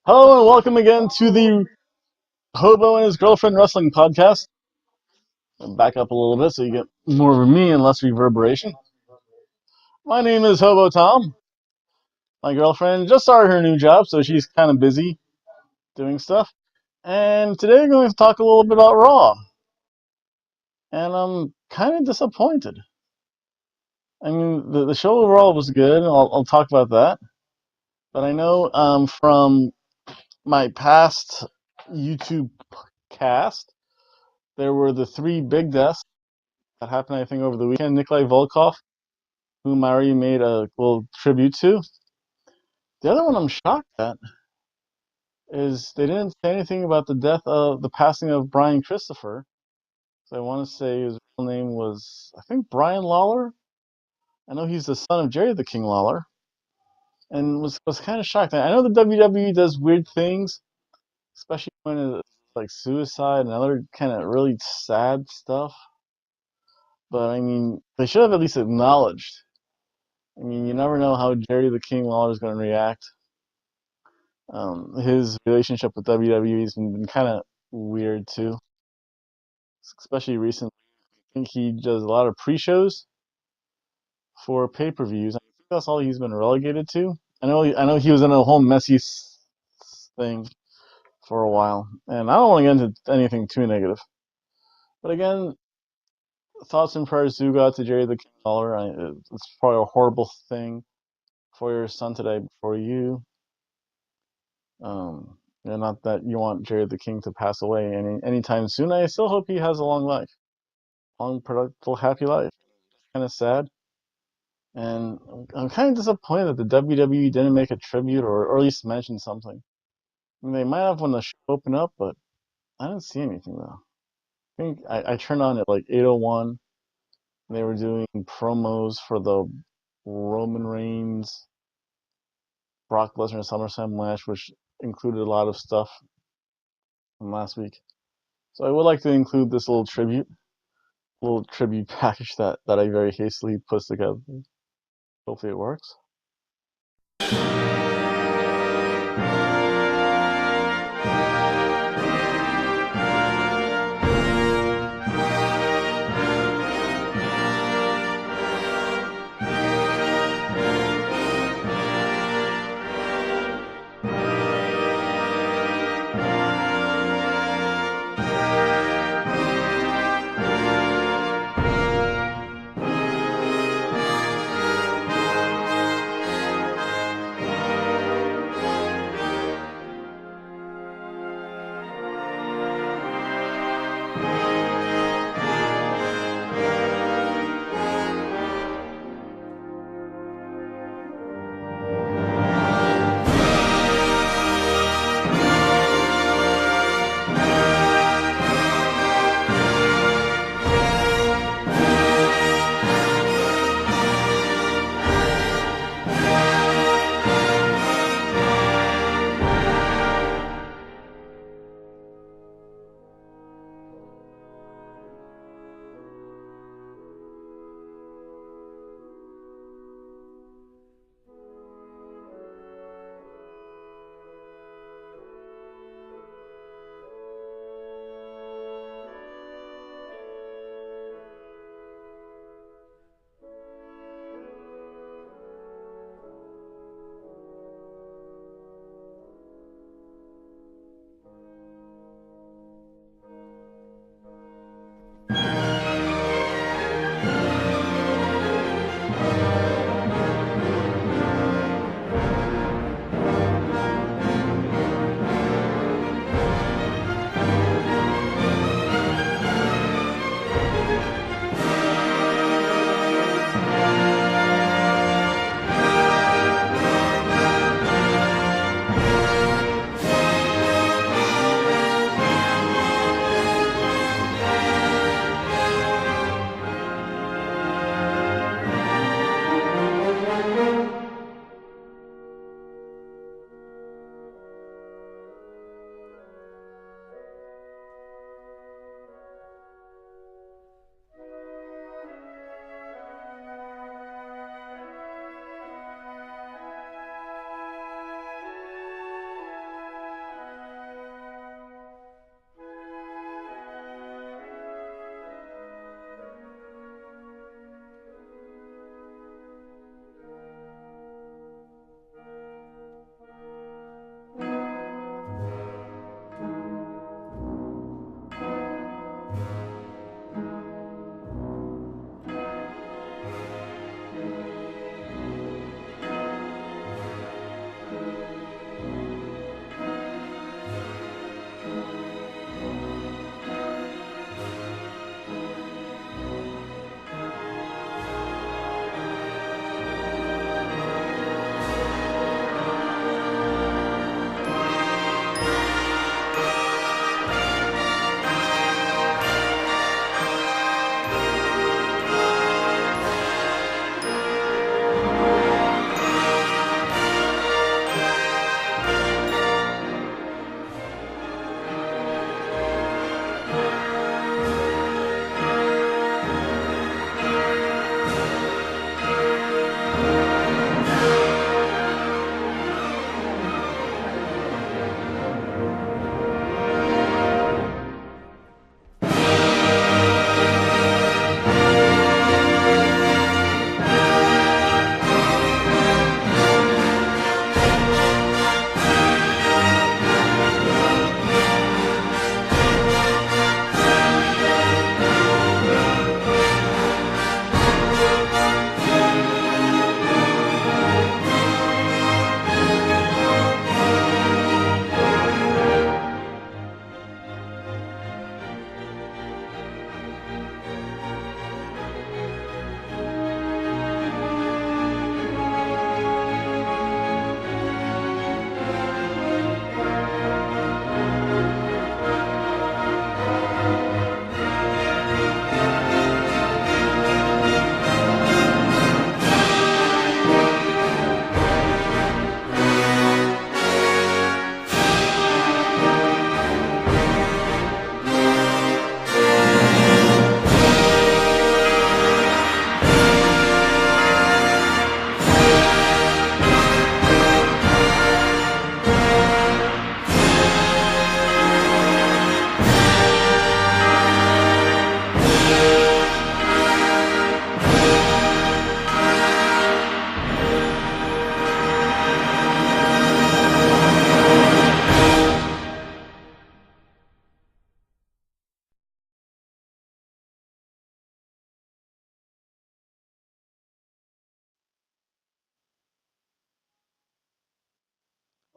Hello and welcome again to the Hobo and His Girlfriend Wrestling Podcast. Back up a little bit so you get more of me and less reverberation. My name is Hobo Tom. My girlfriend just started her new job, so she's kind of busy doing stuff. And today we're going to talk a little bit about Raw. And I'm kind of disappointed. I mean, the show overall was good. I'll talk about that. But I know from my past YouTube cast, there were the three big deaths that happened, I think, over the weekend. Nikolai Volkov, whom I already made a little tribute to. The other one I'm shocked at is they didn't say anything about the passing of Brian Christopher. So I want to say his real name was, I think, Brian Lawler. I know he's the son of Jerry the King Lawler, and was kind of shocked. I know the WWE does weird things, especially when it's like suicide and other kind of really sad stuff. But I mean, they should have at least acknowledged. I mean, you never know how Jerry the King Lawler is going to react. His relationship with WWE has been kind of weird too, especially recently. I think he does a lot of pre-shows for pay-per-views. I think that's all he's been relegated to. I know he was in a whole messy thing for a while, and I don't want to get into anything too negative. But again, thoughts and prayers do go out to Jerry the King Lawler. It's probably a horrible thing for your son today before you. And not that you want Jerry the King to pass away anytime soon. I still hope he has a long life, long, productive, happy life. Kind of sad, and I'm kind of disappointed that the WWE didn't make a tribute or at least mention something. I mean, they might have when the show opened up, but I didn't see anything though. I think I turned on at like 8:01. And they were doing promos for the Roman Reigns, Brock Lesnar SummerSlam match, which included a lot of stuff from last week. So I would like to include this little tribute package that I very hastily put together. Hopefully it works.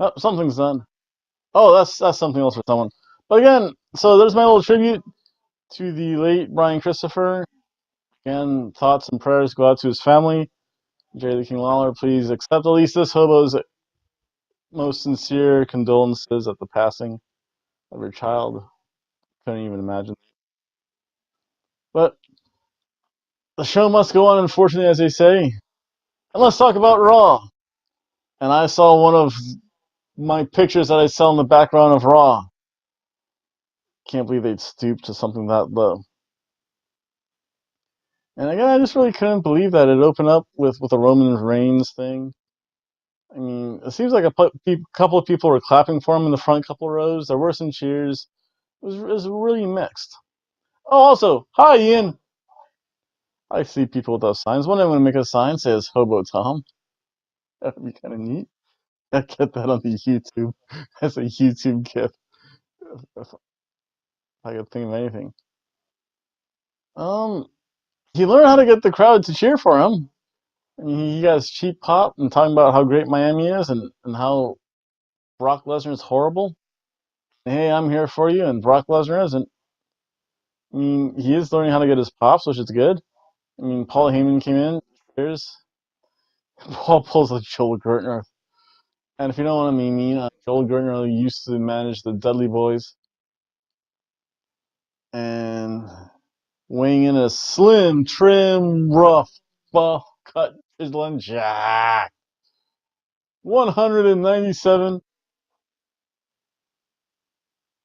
Oh, something's done. Oh, that's something else for someone. But again, so there's my little tribute to the late Brian Christopher. Again, thoughts and prayers go out to his family. Jerry the King Lawler, please accept at least this hobo's most sincere condolences at the passing of your child. Couldn't even imagine. But the show must go on, unfortunately, as they say. And let's talk about Raw. And I saw one of my pictures that I sell in the background of Raw. Can't believe they'd stoop to something that low. And again, I just really couldn't believe that it opened up with a Roman Reigns thing. I mean, it seems like a couple of people were clapping for him in the front couple rows. There were some cheers. It was really mixed. Oh, also, hi, Ian. I see people with those signs. One day I'm going to make a sign that says Hobo Tom. That would be kind of neat. I get that on the YouTube. That's a YouTube gift. If I could think of anything. He learned how to get the crowd to cheer for him. I mean, he got his cheap pop and talking about how great Miami is and how Brock Lesnar is horrible. Hey, I'm here for you, and Brock Lesnar isn't. I mean, he is learning how to get his pops, which is good. I mean, Paul Heyman came in. Cheers. Paul pulls a Joel Gertner. And if you know what I mean, Joel Gertner used to manage the Dudley Boys. And weighing in a slim, trim, rough, buff, cut, chiseling Jack. 197.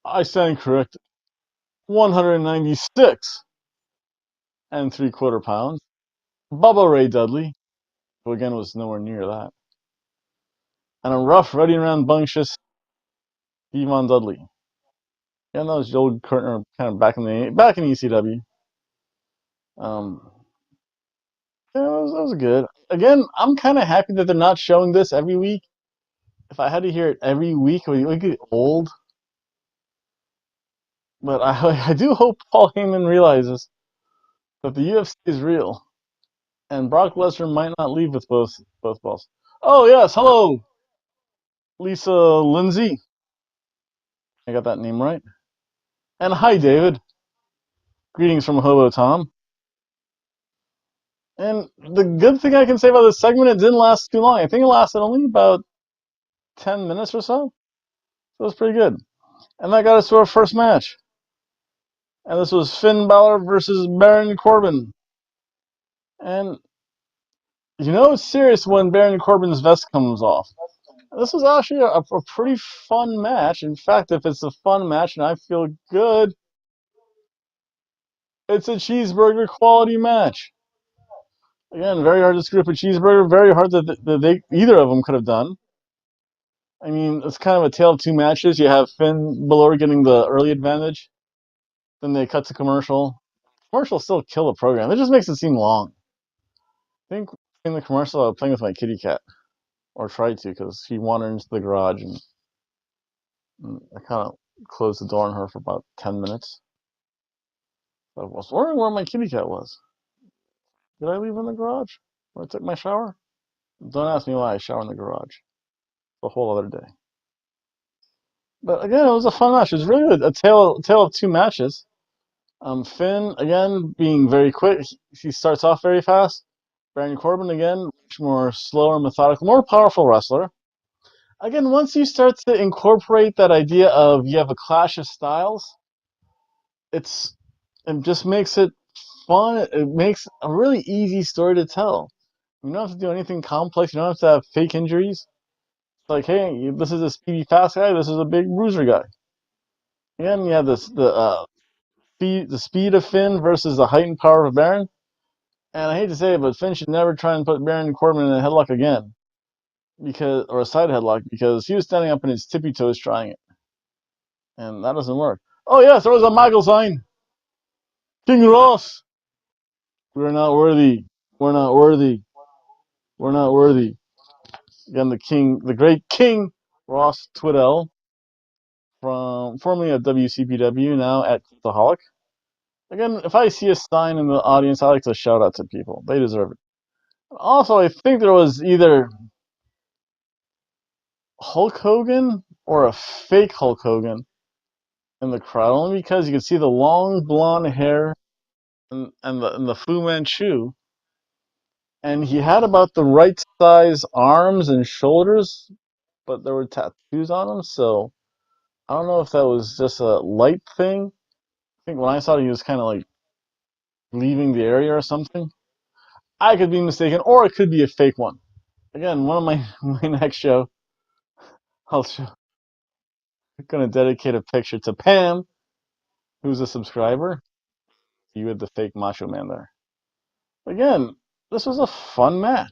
I stand corrected. 196 and 3/4 pounds. Bubba Ray Dudley, who again was nowhere near that. And a rough, ready and rambunctious Yvonne Dudley. Yeah, that was Joel Gertner kind of back in ECW. Um, yeah, that was good. Again, I'm kind of happy that they're not showing this every week. If I had to hear it every week, it would get old. But I do hope Paul Heyman realizes that the UFC is real, and Brock Lesnar might not leave with both balls. Oh yes, hello, Lisa Lindsay. I got that name right. And hi, David. Greetings from Hobo Tom. And the good thing I can say about this segment, it didn't last too long. I think it lasted only about 10 minutes or so. So it was pretty good. And that got us to our first match. And this was Finn Balor versus Baron Corbin. And you know it's serious when Baron Corbin's vest comes off. This was actually a pretty fun match. In fact, if it's a fun match and I feel good, it's a cheeseburger quality match. Again, very hard to screw up a cheeseburger. Very hard that either of them could have done. I mean, it's kind of a tale of two matches. You have Finn Balor getting the early advantage. Then they cut to commercial. Commercials still kill the program. It just makes it seem long. I think in the commercial, I was playing with my kitty cat. Or tried to, because she wandered into the garage and I kind of closed the door on her for about 10 minutes. I was wondering where my kitty cat was. Did I leave her in the garage? Where I took my shower? Don't ask me why I shower in the garage. It's a whole other day. But again, it was a fun match. It was really a tale of two matches. Finn, again, being very quick. He starts off very fast. Baron Corbin, again, much more slower, methodical, more powerful wrestler. Again, once you start to incorporate that idea of you have a clash of styles, it just makes it fun. It makes a really easy story to tell. You don't have to do anything complex. You don't have to have fake injuries. It's like, hey, this is a speedy, fast guy. This is a big bruiser guy. And you have the speed of Finn versus the heightened power of Baron. And I hate to say it, but Finn should never try and put Baron Corbin in a headlock again, or a side headlock, because he was standing up on his tippy toes trying it, and that doesn't work. Oh yes, there was a Michael sign. King Ross. We're not worthy. We're not worthy. We're not worthy. Again, the great King Ross Twiddell, from formerly at WCPW, now at Cultaholic. Again, if I see a sign in the audience, I like to shout out to people. They deserve it. Also, I think there was either Hulk Hogan or a fake Hulk Hogan in the crowd, only because you could see the long blonde hair and the Fu Manchu, and he had about the right size arms and shoulders, but there were tattoos on him, so I don't know if that was just a light thing. I think when I saw it, he was kind of like leaving the area or something. I could be mistaken, or it could be a fake one. Again, one of my my next show, I'll show, I'm gonna dedicate a picture to Pam, who's a subscriber. You had the fake Macho Man there. Again, this was a fun match.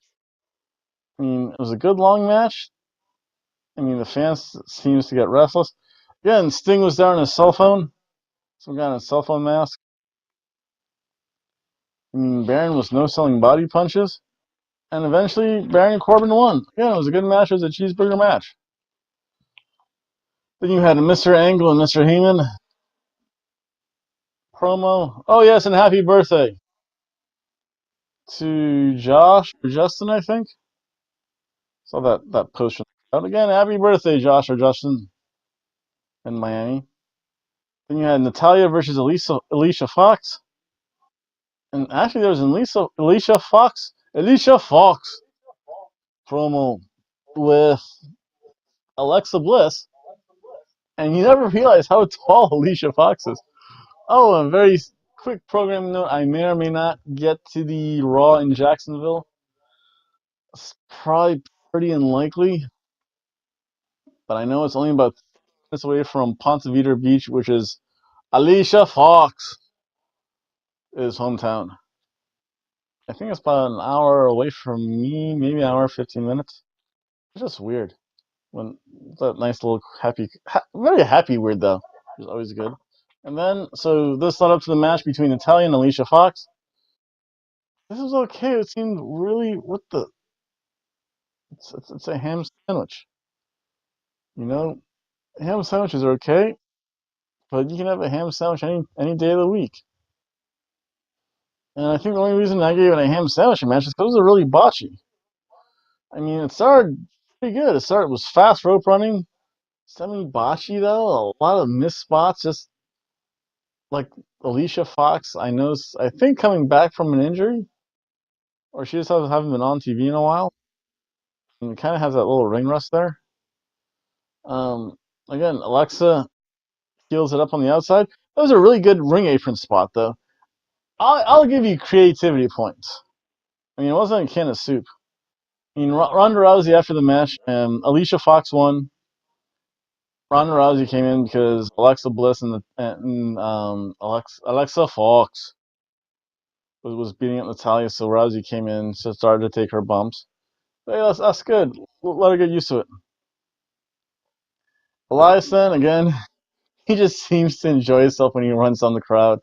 I mean, it was a good long match. I mean, the fans seems to get restless. Again, Sting was there on his cell phone, some kind of cell phone mask. I mean, Baron was no selling body punches, and eventually Baron Corbin won. Again, it was a good match. It was a cheeseburger match. Then you had Mr. Angle and Mr. Heyman promo. Oh yes, and happy birthday to Josh or Justin, I think. Saw that post from the crowd. Again, happy birthday, Josh or Justin in Miami. Then you had Natalia versus Alicia Fox. And actually, there was an Alicia Fox promo with Alexa Bliss, and you never realize how tall Alicia Fox is. Oh, a very quick programming note: I may or may not get to the Raw in Jacksonville. It's probably pretty unlikely, but I know it's only about 30 minutes away from Ponte Vedra Beach, which is Alicia Fox's hometown. I think it's about an hour away from me, maybe an hour, 15 minutes. It's just weird. When that nice little very happy weird though. It's always good. And then, so this led up to the match between Natalia and Alicia Fox. This was okay. It seemed really, what the, it's a ham sandwich. You know, ham sandwiches are okay, but you can have a ham sandwich any day of the week. And I think the only reason I gave it a ham sandwich match is because it was really botchy. I mean, it started pretty good. It was fast rope running, semi-botchy though. A lot of missed spots, just like Alicia Fox. I think coming back from an injury, or she just haven't been on TV in a while. And it kind of has that little ring rust there. Um, Again, Alexa heals it up on the outside. That was a really good ring apron spot, though. I'll give you creativity points. I mean, it wasn't a can of soup. I mean, Ronda Rousey after the match, and Alicia Fox won. Ronda Rousey came in because Alexa Bliss Alexa Fox was beating up Natalia, so Rousey came in, so started to take her bumps. But yeah, that's good. Let her get used to it. Elias, again, he just seems to enjoy himself when he runs down the crowd.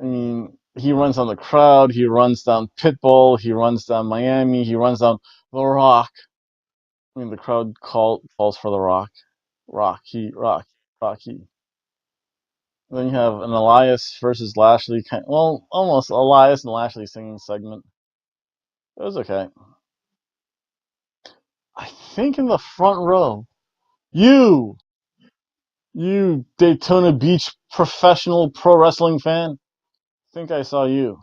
I mean, he runs down the crowd, he runs down Pitbull, he runs down Miami, he runs down The Rock. I mean, the crowd calls for The Rock. Rocky. And then you have an Elias versus Lashley, well, almost Elias and Lashley singing segment. It was okay. I think in the front row, you, you Daytona Beach professional pro wrestling fan, I think I saw you.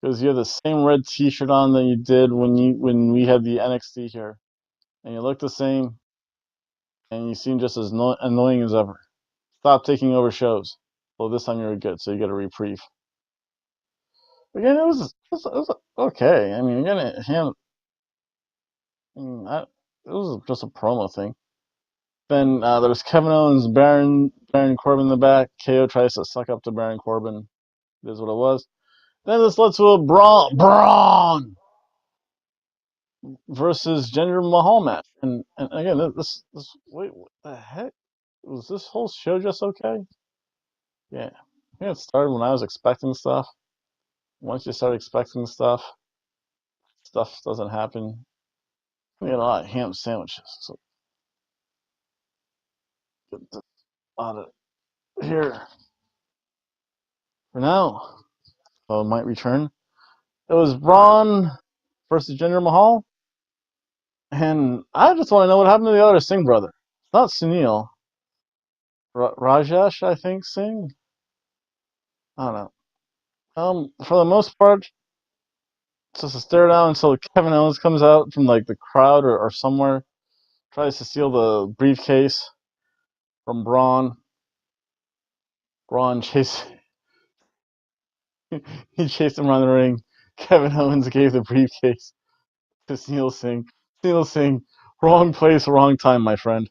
Because you have the same red T-shirt on that you did when we had the NXT here, and you look the same, and you seem just as annoying as ever. Stop taking over shows. Well, this time you were good, so you get a reprieve. Again, it was okay. I mean, again, it was just a promo thing. Then there was Kevin Owens, Baron Corbin in the back. KO tries to suck up to Baron Corbin. This is what it was. Then this led to a Braun versus Jinder Mahal match. And again, wait, what the heck? Was this whole show just okay? Yeah. I think it started when I was expecting stuff. Once you start expecting stuff doesn't happen. We got a lot of ham sandwiches. So get this out of here for now. So it might return. It was Braun versus Jinder Mahal. And I just want to know what happened to the other Singh brother. It's not Sunil. Rajesh, I think, Singh? I don't know. For the most part, it's just a stare down until Kevin Owens comes out from like the crowd or somewhere, tries to steal the briefcase from Braun. Braun chased he chased him around the ring. Kevin Owens gave the briefcase to Sunil Singh. Sunil Singh, wrong place, wrong time, my friend.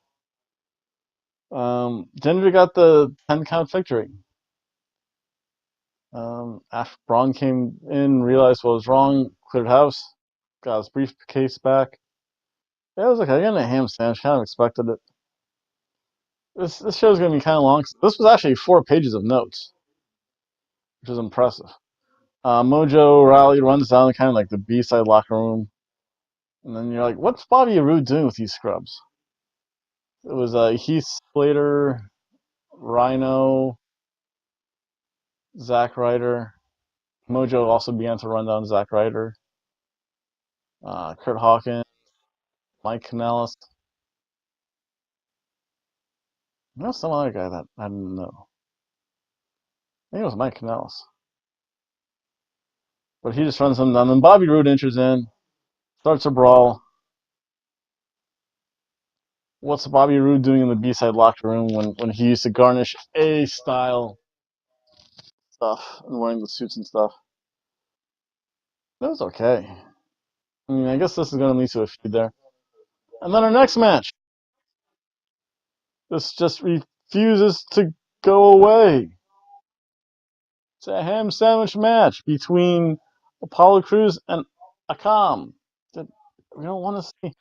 Jinder got the 10 count victory. After Braun came in, realized what was wrong, cleared house, got his briefcase back. Yeah, it was okay. I got a ham sandwich. Kind of expected it. This show's gonna be kind of long. This was actually 4 pages of notes, which is impressive. Mojo Rawley runs down kind of like the B-side locker room, and then you're like, "What's Bobby Roode doing with these scrubs?" It was Heath Slater, Rhino, Zack Ryder. Mojo also began to run down Zack Ryder, Kurt Hawkins, Mike Kanellis. There's some other guy that I didn't know. I think it was Mike Kanellis. But he just runs them down. Then Bobby Roode enters in, starts a brawl. What's Bobby Roode doing in the B-side locker room when he used to garnish A-style stuff and wearing the suits and stuff? That was okay. I mean, I guess this is going to lead to a feud there. And then our next match. This just refuses to go away. It's a ham sandwich match between Apollo Crews and Akam. We don't want to see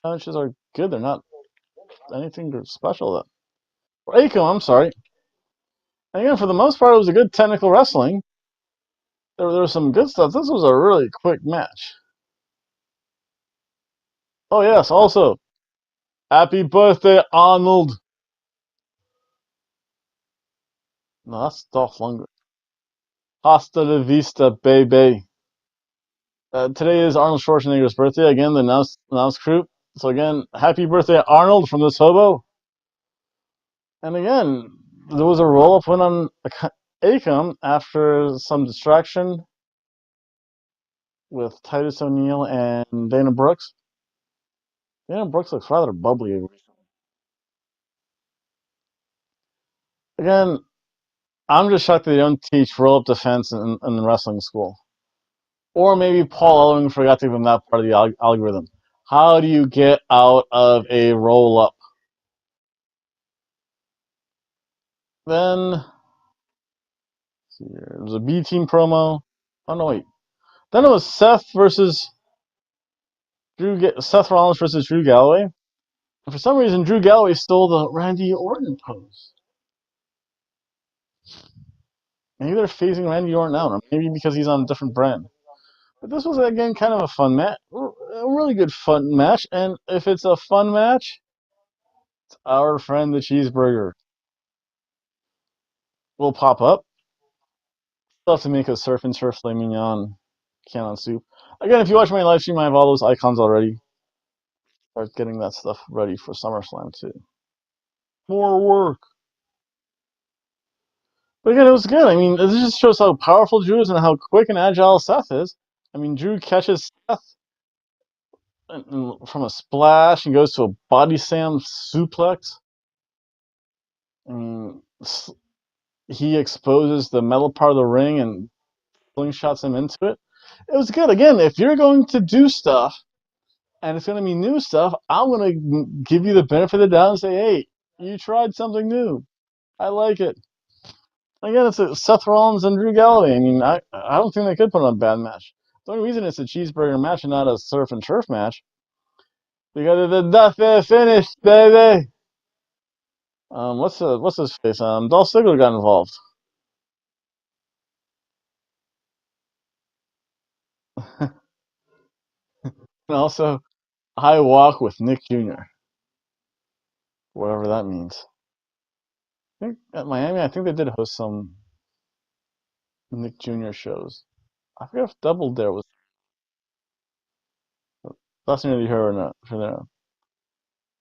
sandwiches are good. They're not anything special though. Or Akam, I'm sorry. And again, for the most part, it was a good technical wrestling. There was some good stuff. This was a really quick match. Oh yes, also, happy birthday, Arnold. No, that's Dolph Lundgren. Hasta la vista, baby. Today is Arnold Schwarzenegger's birthday. Again, the announced crew. So again, happy birthday, Arnold, from this hobo. And again, there was a roll-up win on Akam after some distraction with Titus O'Neil and Dana Brooks. Dana Brooks looks rather bubbly. Again, I'm just shocked that they don't teach roll-up defense in wrestling school. Or maybe Paul Ellering forgot to give them that part of the algorithm. How do you get out of a roll-up? Then, there was a B team promo. Oh no, wait. Then it was Seth Rollins versus Drew Galloway. And for some reason, Drew Galloway stole the Randy Orton pose. Maybe they're phasing Randy Orton out, or maybe because he's on a different brand. But this was, again, kind of a fun match. A really good fun match. And if it's a fun match, it's our friend the Cheeseburger will pop up. Still have to make a surf and turf filet mignon can soup. Again, if you watch my live stream, I have all those icons already. Start getting that stuff ready for SummerSlam, too. More work. But again, it was good. I mean, this just shows how powerful Drew is and how quick and agile Seth is. I mean, Drew catches Seth from a splash and goes to a body slam suplex. I mean, he exposes the metal part of the ring and slingshots him into it. It was good. Again, if you're going to do stuff and it's going to be new stuff, I'm going to give you the benefit of the doubt and say, hey, you tried something new. I like it. Again, it's Seth Rollins and Drew Galloway. I mean, I don't think they could put on a bad match. The only reason it's a cheeseburger match and not a surf and turf match, because the death is finished, baby. What's his face? Dolph Ziggler got involved. And also, I walk with Nick Jr., whatever that means. I think at Miami, I think they did host some Nick Jr. shows. I forget if Double Dare was. That's nearly her or not. For now.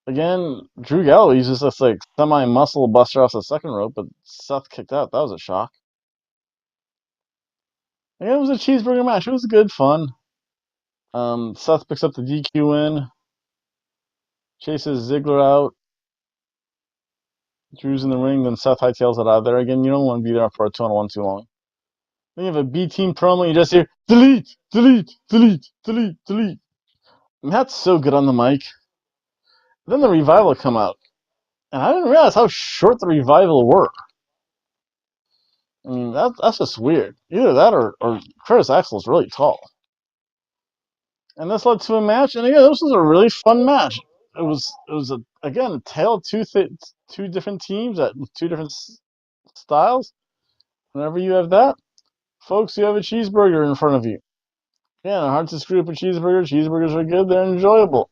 Again, Drew Galloway uses this like semi-muscle buster off the second rope, but Seth kicked out. That was a shock. Again, it was a cheeseburger match. It was good fun. Seth picks up the DQ win, chases Ziggler out. Drew's in the ring, then Seth hightails it out of there. Again, you don't want to be there for a 2-on-1 too long. Then you have a B team promo, you just hear delete, delete, delete, delete, delete. And that's so good on the mic. Then the Revival come out. And I didn't realize how short the Revival were. I mean, that's just weird. Either that or Curtis Axel's really tall. And this led to a match, and again, this was a really fun match. It was again a tale of two different teams at two different styles. Whenever you have that, folks, you have a cheeseburger in front of you. Yeah, hard to screw up a cheeseburger. Cheeseburgers are good; they're enjoyable.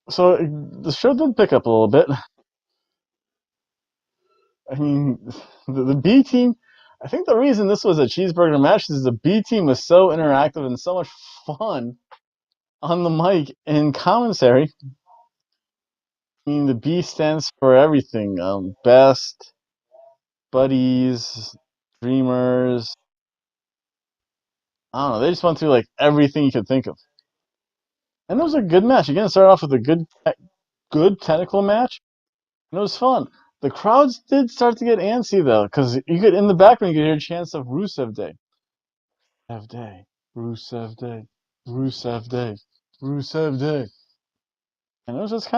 So the show did pick up a little bit. I mean, the B team. I think the reason this was a cheeseburger match is the B team was so interactive and so much fun on the mic and commentary. I mean, the B stands for everything. Best, buddies, dreamers. I don't know. They just went through like everything you could think of, and it was a good match. Again, it started off with a good technical match, and it was fun. The crowds did start to get antsy though, because you could in the background you could hear chants of Rusev Day, Rusev Day, Rusev Day, Rusev Day, Rusev Day, and it was just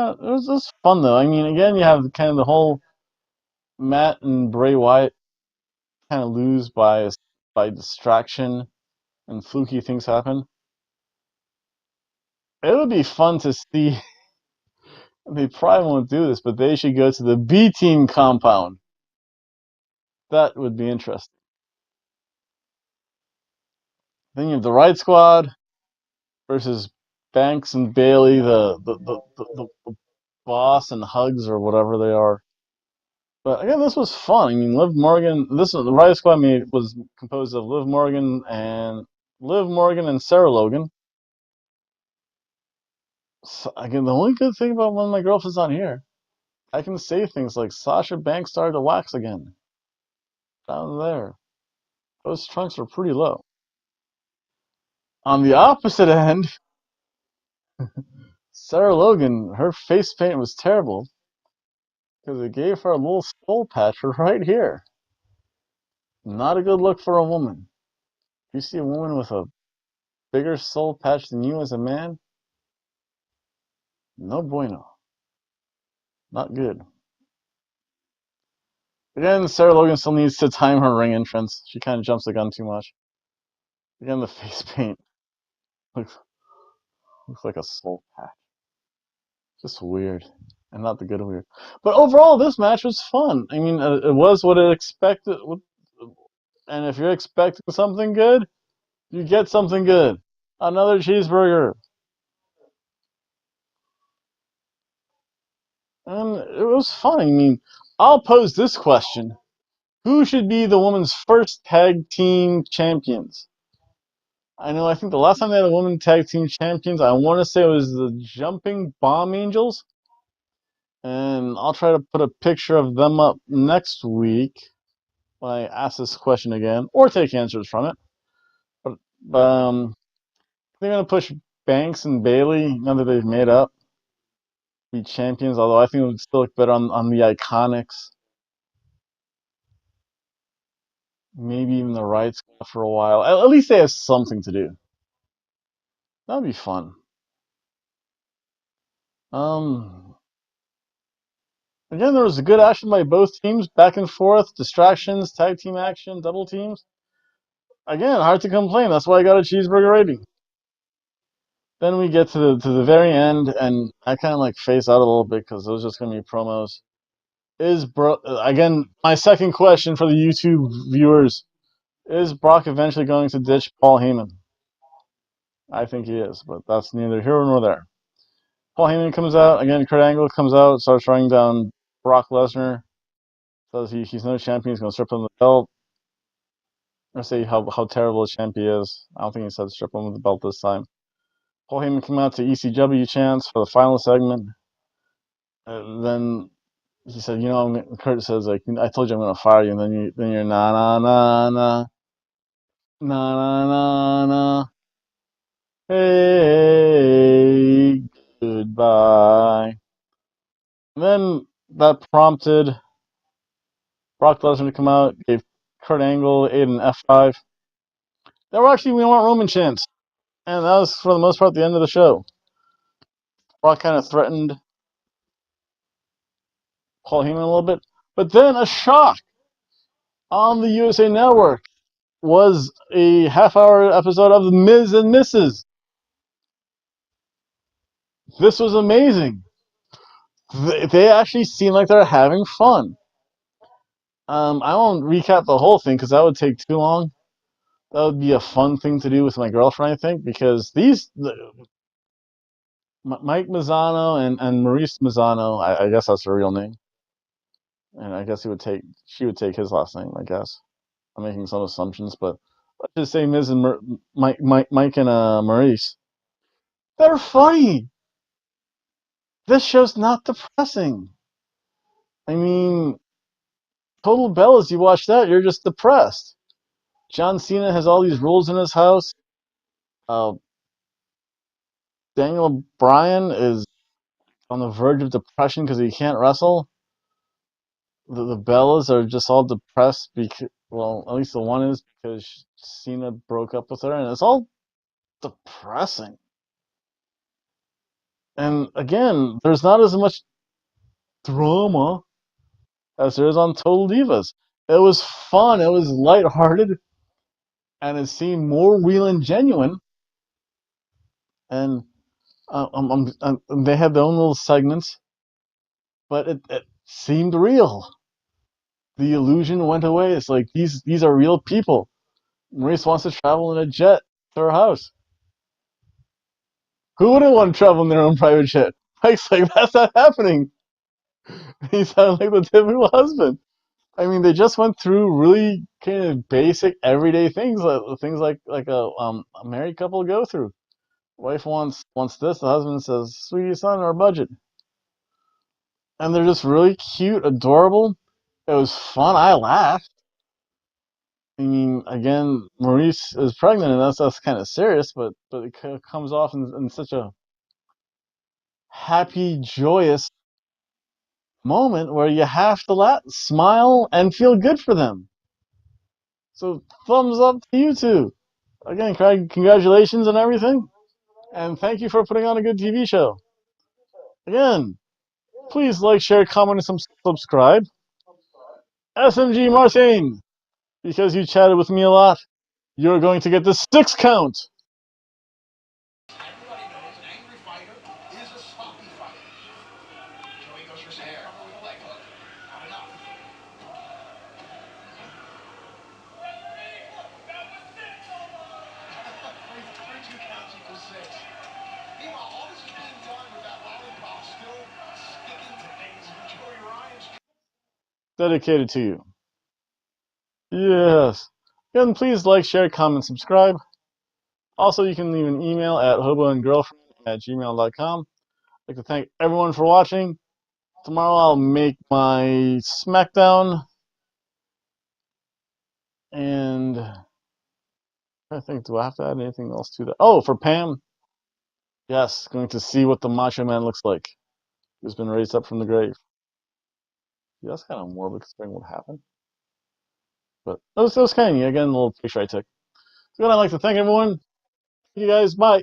fun though. I mean, again, you have kind of the whole Matt and Bray Wyatt kind of lose by distraction and fluky things happen. It would be fun to see. They probably won't do this, but they should go to the B team compound. That would be interesting. Then you have the Riot Squad versus Banks and Bailey, the boss and Hugs or whatever they are. But again, this was fun. I mean, Liv Morgan. The Riot Squad was composed of Liv Morgan and Sarah Logan. So, again, the only good thing about when my girlfriend's on here, I can say things like Sasha Banks started to wax again. Down there. Those trunks are pretty low. On the opposite end, Sarah Logan, her face paint was terrible because it gave her a little skull patch right here. Not a good look for a woman. If you see a woman with a bigger soul patch than you as a man, no bueno. Not good. Again, Sarah Logan still needs to time her ring entrance. She kind of jumps the gun too much. Again, the face paint looks like a soul patch. Just weird. And not the good weird. But overall, this match was fun. I mean, it was what it expected. And if you're expecting something good, you get something good. Another cheeseburger. And it was fun. I mean, I'll pose this question. Who should be the women's first tag team champions? I think the last time they had a women tag team champions, I want to say it was the Jumping Bomb Angels. And I'll try to put a picture of them up next week when I ask this question again, or take answers from it. But they're going to push Banks and Bailey, now that they've made up, be champions, although I think it would still look better on the Iconics. Maybe even the Riot Squad for a while. At least they have something to do. That would be fun. Again, there was a good action by both teams, back and forth, distractions, tag team action, double teams. Again, hard to complain. That's why I got a cheeseburger rating. Then we get to the very end, and I kind of like face out a little bit because those are just gonna be promos. Again, my second question for the YouTube viewers: is Brock eventually going to ditch Paul Heyman? I think he is, but that's neither here nor there. Paul Heyman comes out again. Kurt Angle comes out, starts running down Brock Lesnar. Says he's no champion. He's going to strip him the belt. or say how terrible a champ he is. I don't think he said strip him with the belt this time. Paul Heyman came out to ECW chants for the final segment. Then he said, Kurt says, like, I told you I'm gonna fire you, and then you're na na na na na na na na. Hey, goodbye. And then that prompted Brock Lesnar to come out, gave Kurt Angle an F5. They were actually, we want Roman chants, and that was for the most part the end of the show. Brock kind of threatened Paul Heyman a little bit, but then a shock on the USA Network was a half-hour episode of The Miz and Mrs. This was amazing. They actually seem like they're having fun. I won't recap the whole thing because that would take too long. That would be a fun thing to do with my girlfriend, I think, because Mike Mazzano and Maurice Mazzano, I guess that's her real name, and I guess she would take his last name. I guess I'm making some assumptions, but let's just say Miz and Mike and Maurice. They're funny. This show's not depressing. I mean, Total Bellas, you watch that, you're just depressed. John Cena has all these rules in his house. Uh, Daniel Bryan is on the verge of depression because he can't wrestle. The Bellas are just all depressed because, well, at least the one is because Cena broke up with her, and it's all depressing. And again, there's not as much drama as there is on Total Divas. It was fun, it was lighthearted, and it seemed more real and genuine. And they had their own little segments, but it seemed real. The illusion went away. It's like these are real people. Maurice wants to travel in a jet to her house. Who wouldn't want to travel in their own private jet? Mike's like, that's not happening. He sounded like the typical husband. I mean, they just went through really kind of basic everyday things, like a married couple go through. Wife wants this, the husband says, "Sweetie, it's not in our budget." And they're just really cute, adorable. It was fun. I laughed. I mean, again, Maurice is pregnant, and that's kind of serious, but it comes off in such a happy, joyous moment where you have to laugh, smile, and feel good for them. So thumbs up to you two. Again, Craig, congratulations on everything, and thank you for putting on a good TV show. Again, please like, share, comment, and subscribe. SMG Martin, because you chatted with me a lot, you're going to get the 6 count. Dedicated to you. Yes. And please like, share, comment, subscribe. Also, you can leave an email at hoboandgirlfriend@gmail.com. I'd like to thank everyone for watching. Tomorrow I'll make my SmackDown. And I think, do I have to add anything else to that? Oh, for Pam, yes, going to see what the Macho Man looks like. He's been raised up from the grave. Yeah, that's kind of morbid considering what happened. But that was kind of neat. Again, a little picture I took. So again, I'd like to thank everyone. You guys, bye.